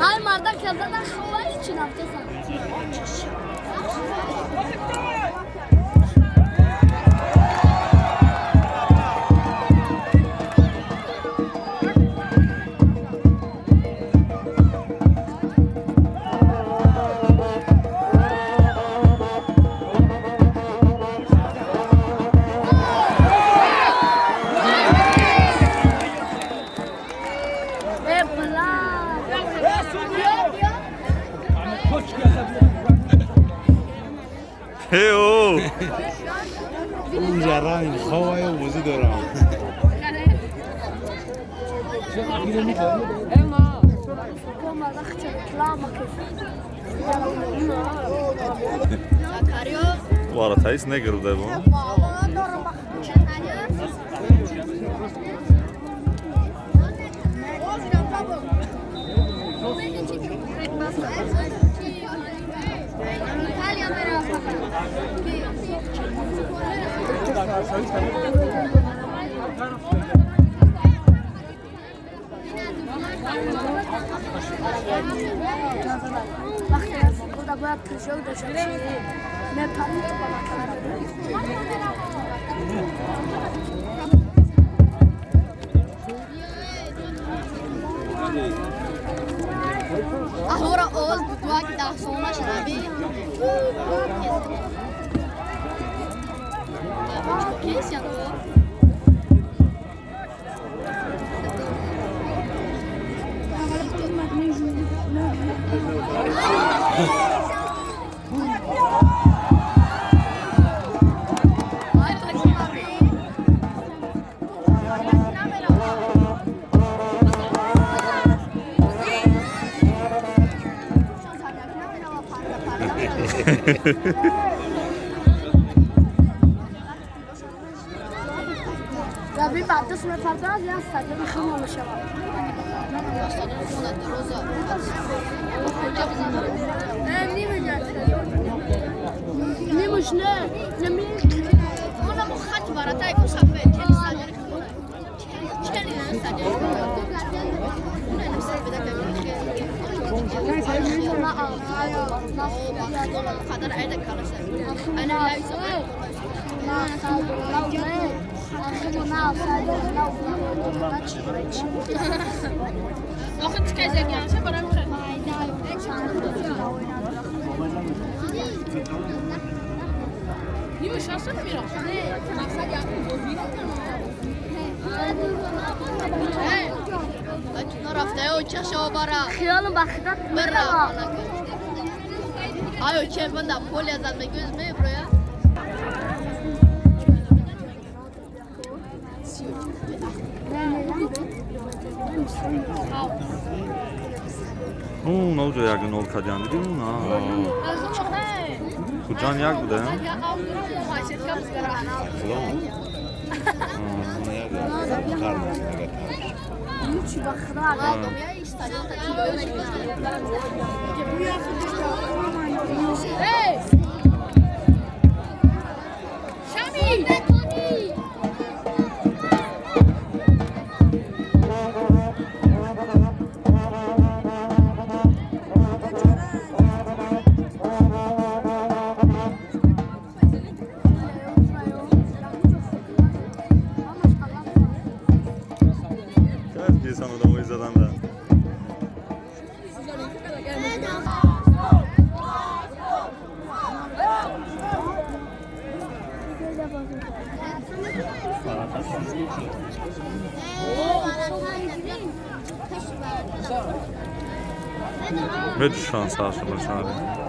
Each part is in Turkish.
Hay mardan kazanan şovay için haftasın. Heyo. اونجا رنگ هوای وزی دارم Vara tayis ne girdi bu? Burada böyle tuşu da şöyle ne tanıt bana. Ahora oz dua ki daha sonra şanabi. Çok kes ya o. Ya bir baktı sonra farklar ya sadece bir kham olmuş ama. Ne mش ne? Ne mi? Ona bu khat var atay bu safe çeli sadece. Çeli sadece. Ona ne sebebi de kadar ayda kalırsa. Ana la isabet. Bakın çıkacak yani şey bana mı? Niye şansın mı biraz? Maksat yapın bozuyor. Açın haftaya o çaşa bara. Xiyalım bakıda. Bırra. Ay o çemben de pol yazan göz mü buraya? No olacak ya gün ol kadyan değil mi? Kucan yak bu da ya. Ona ya da karmasına getirmiş Hiç bakıda. Hey! Şami! İnsan adamı izleden de. Ve düşan sağ şurada şahane.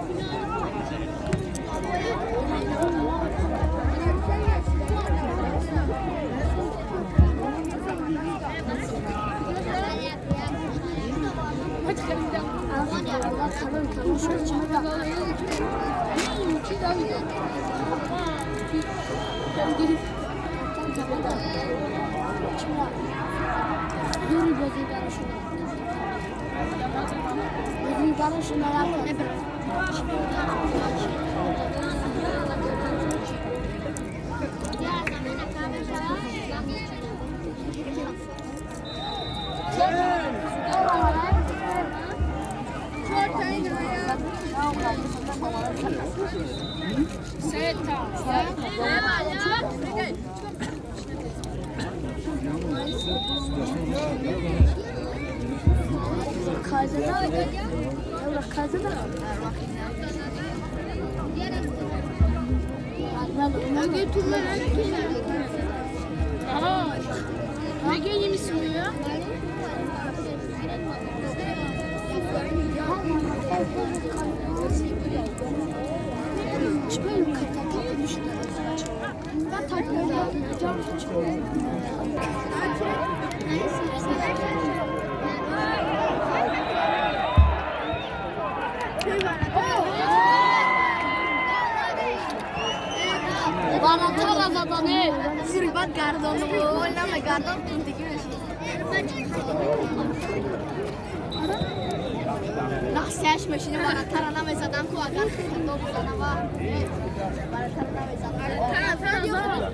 لحظهش ماشین بالاتر نمیزدم که اگر خدا بزنم بالاتر نمیزدم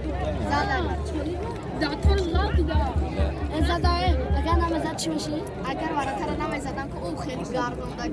اگر بالاتر نمیزدم که او خیلی گردونده